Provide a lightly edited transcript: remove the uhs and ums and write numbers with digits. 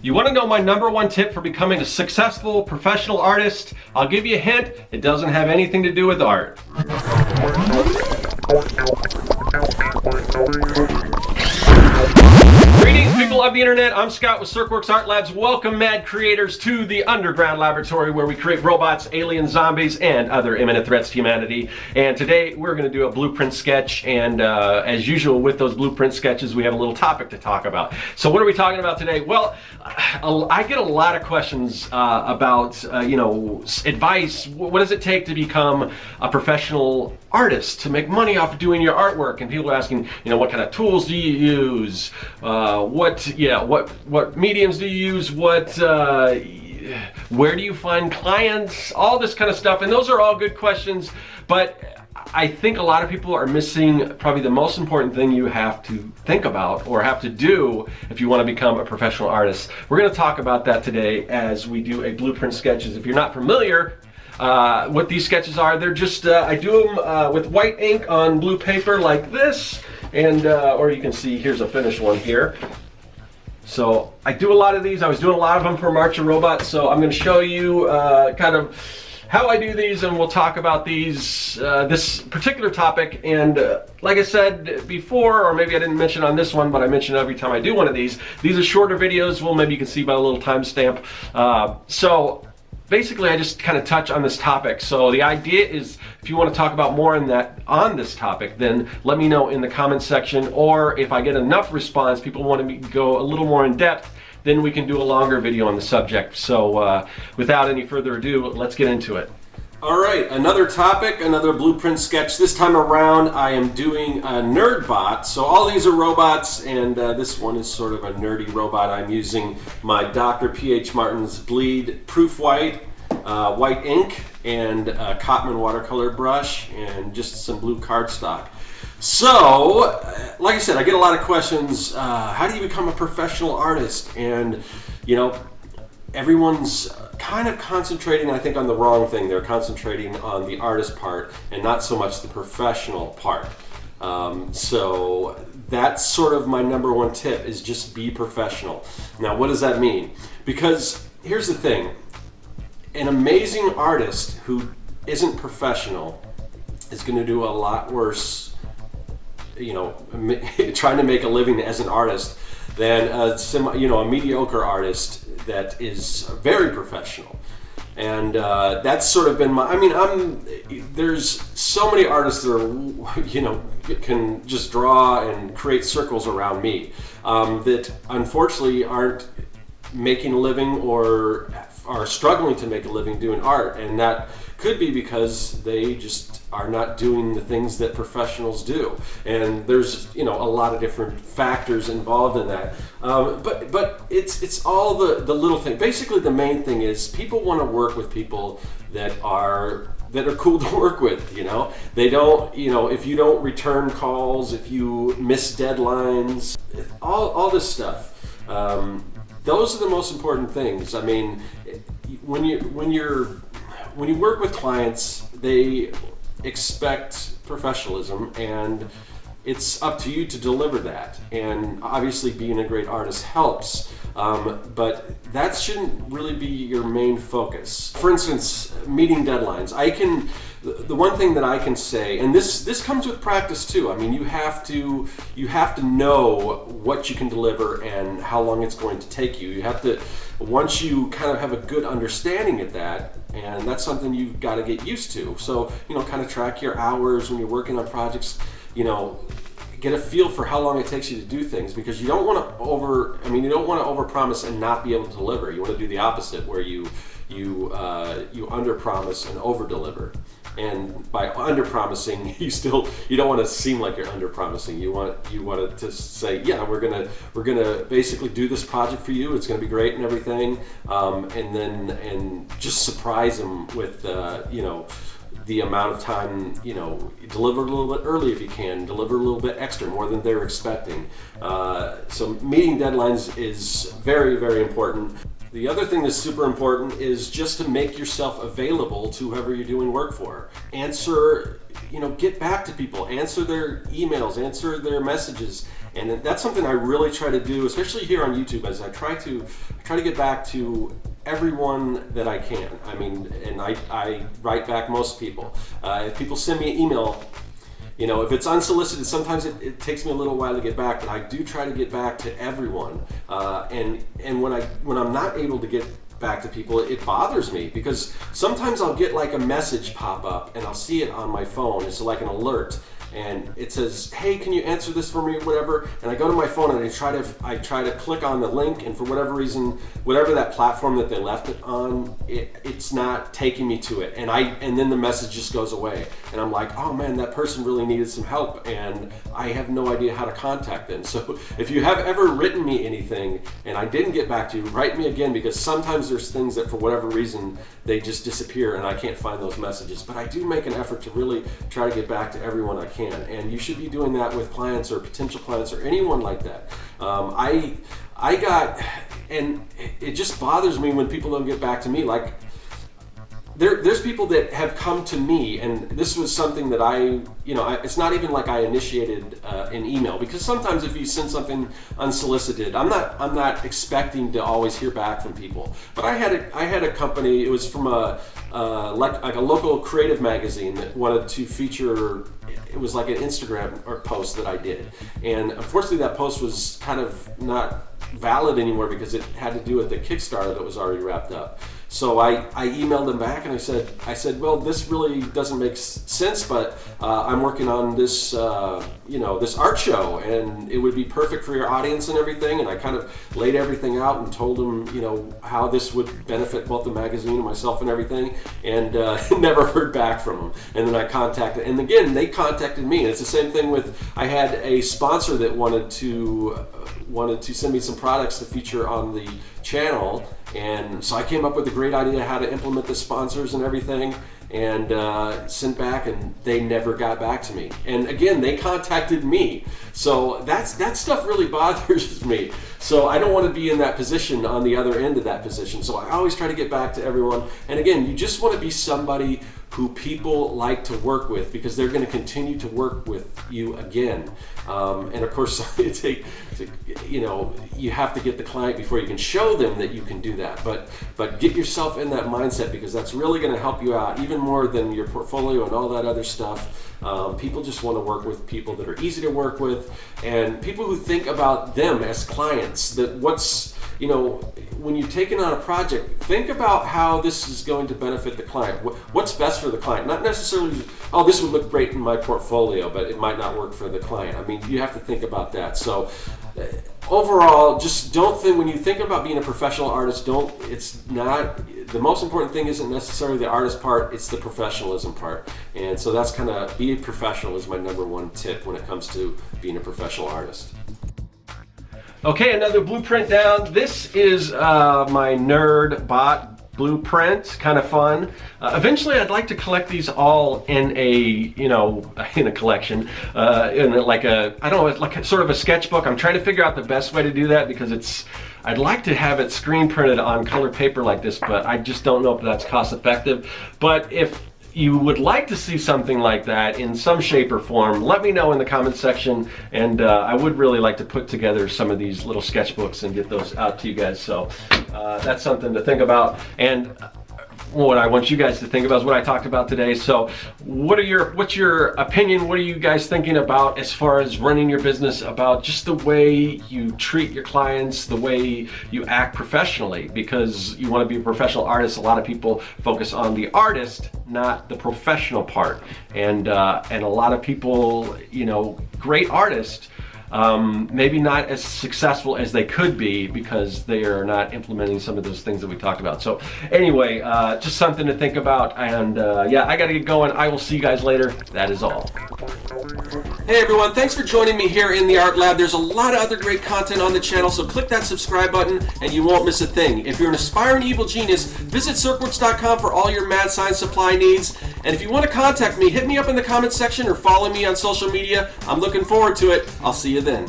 You want to know my number one tip for becoming a successful professional artist? I'll give you a hint, it doesn't have anything to do with art. Greetings, people of the internet. I'm Scott with Serkworks Art Labs. Welcome, mad creators, to the underground laboratory where we create robots, aliens, zombies, and other imminent threats to humanity. And today we're going to do a blueprint sketch, and as usual with those blueprint sketches, we have a little topic to talk about. So what are we talking about today? Well, I get a lot of questions about, advice. What does it take to become a professional artist, to make money off of doing your artwork? And people are asking, what kind of tools do you use? What mediums do you use? Where do you find clients? All this kind of stuff. And those are all good questions, but I think a lot of people are missing probably the most important thing you have to think about or have to do if you want to become a professional artist. We're going to talk about that today as we do a blueprint sketches. If you're not familiar, what these sketches are, they're just, I do them with white ink on blue paper like this, and or you can see, here's a finished one here. So I do a lot of these. I was doing a lot of them for March of Robots, so I'm going to show you kind of how I do these, and we'll talk about these, this particular topic. And like I said before, or maybe I didn't mention on this one, but I mention every time I do one of these are shorter videos. Well, maybe you can see by a little timestamp. So basically, I just kind of touch on this topic. So the idea is, if you want to talk about more on this topic, then let me know in the comments section, or if I get enough response, people want to go a little more in depth, then we can do a longer video on the subject. So without any further ado, let's get into it. All right, another topic, another blueprint sketch. This time around, I am doing a nerd bot. So all these are robots, and this one is sort of a nerdy robot. I'm using my Dr. P.H. Martin's Bleed Proof White, white ink, and a Cotman watercolor brush, and just some blue cardstock. So, like I said, I get a lot of questions. How do you become a professional artist? And, everyone's kind of concentrating, I think, on the wrong thing. They're concentrating on the artist part and not so much the professional part. So that's sort of my number one tip, is just be professional. Now, what does that mean? Because here's the thing. An amazing artist who isn't professional is going to do a lot worse, trying to make a living as an artist than a mediocre artist that is very professional. And that's sort of been there's so many artists that are, can just draw and create circles around me that unfortunately aren't making a living or are struggling to make a living doing art. And that could be because they just are not doing the things that professionals do. And there's, a lot of different factors involved in that. But it's all the little thing. Basically, the main thing is people want to work with people that are cool to work with. They don't, if you don't return calls, if you miss deadlines, all this stuff. Those are the most important things. I mean, when you work with clients, they expect professionalism, and it's up to you to deliver that. And obviously, being a great artist helps, but that shouldn't really be your main focus. For instance, meeting deadlines. The one thing that I can say, and this comes with practice too. I mean, you have to know what you can deliver and how long it's going to take you. You have to, once you kind of have a good understanding of that, and that's something you've got to get used to. So, kind of track your hours when you're working on projects, get a feel for how long it takes you to do things, because you don't want to overpromise and not be able to deliver. You want to do the opposite, where you underpromise and overdeliver. And by underpromising, you don't want to seem like you're underpromising. You want to say, yeah, we're gonna basically do this project for you. It's gonna be great and everything, and just surprise them with the amount of time. Deliver a little bit early if you can. Deliver a little bit extra, more than they're expecting. So meeting deadlines is very, very important. The other thing that's super important is just to make yourself available to whoever you're doing work for. Answer, get back to people, answer their emails, answer their messages, And that's something I really try to do, especially here on YouTube, as I try to get back to everyone that I can. I mean, and I write back most people. If people send me an email, you know, if it's unsolicited, sometimes it takes me a little while to get back, but I do try to get back to everyone. And when I'm not able to get back to people, it bothers me, because sometimes I'll get like a message pop up and I'll see it on my phone. It's like an alert, and it says, "Hey, can you answer this for me?" or whatever. And I go to my phone and I try to click on the link, and for whatever reason, whatever that platform that they left it on, it's not taking me to it. And then the message just goes away, and I'm like, oh man, that person really needed some help, and I have no idea how to contact them. So if you have ever written me anything and I didn't get back to you, write me again, because sometimes there's things that for whatever reason they just disappear and I can't find those messages. But I do make an effort to really try to get back to everyone I can, and you should be doing that with clients or potential clients or anyone like that. And it just bothers me when people don't get back to me. Like, there's people that have come to me, and this was something that it's not even like I initiated an email, because sometimes if you send something unsolicited, I'm not expecting to always hear back from people. But I had a company. It was from a local creative magazine that wanted to feature. It was like an Instagram post that I did, and unfortunately that post was kind of not valid anymore because it had to do with the Kickstarter that was already wrapped up. So I emailed them back and I said, well, this really doesn't make sense, but I'm working on this, this art show, and it would be perfect for your audience and everything. And I kind of laid everything out and told them, how this would benefit both the magazine and myself and everything. And never heard back from them. And then I contacted, and again, they contacted me. And it's the same thing with, I had a sponsor that wanted to send me some products to feature on the channel, and so I came up with a great idea how to implement the sponsors and everything, and sent back, and they never got back to me. And again, they contacted me. So that stuff really bothers me. So I don't want to be in that position, on the other end of that position. So I always try to get back to everyone. And again, you just want to be somebody who people like to work with, because they're going to continue to work with you again. And of course, you have to get the client before you can show them that you can do that. But get yourself in that mindset, because that's really going to help you out even more than your portfolio and all that other stuff. People just want to work with people that are easy to work with, and people who think about them as clients. That when you're taking on a project, think about how this is going to benefit the client. What's best for the client? Not necessarily, oh, this would look great in my portfolio, but it might not work for the client. I mean, you have to think about that. So overall, just don't think, when you think about being a professional artist, it's not, the most important thing isn't necessarily the artist part, it's the professionalism part. And so that's kind of, be professional is my number one tip when it comes to being a professional artist. Okay, another blueprint down. This is my nerd bot blueprint, kind of fun. Eventually, I'd like to collect these all in a collection, like sort of a sketchbook. I'm trying to figure out the best way to do that, because I'd like to have it screen printed on colored paper like this, but I just don't know if that's cost effective. But if you would like to see something like that in some shape or form, let me know in the comments section, and I would really like to put together some of these little sketchbooks and get those out to you guys. So that's something to think about. And what I want you guys to think about is what I talked about today. So what's your opinion? What are you guys thinking about as far as running your business, about just the way you treat your clients, the way you act professionally? Because you want to be a professional artist. A lot of people focus on the artist, not the professional part. And a lot of people, great artists, maybe not as successful as they could be because they are not implementing some of those things that we talked about. So anyway, just something to think about. And yeah, I gotta get going. I will see you guys later. That is all. Hey everyone, thanks for joining me here in the Art Lab. There's a lot of other great content on the channel, so click that subscribe button and you won't miss a thing. If you're an aspiring evil genius, visit Serkworks.com for all your mad science supply needs. And if you want to contact me, hit me up in the comments section or follow me on social media. I'm looking forward to it. I'll see you then.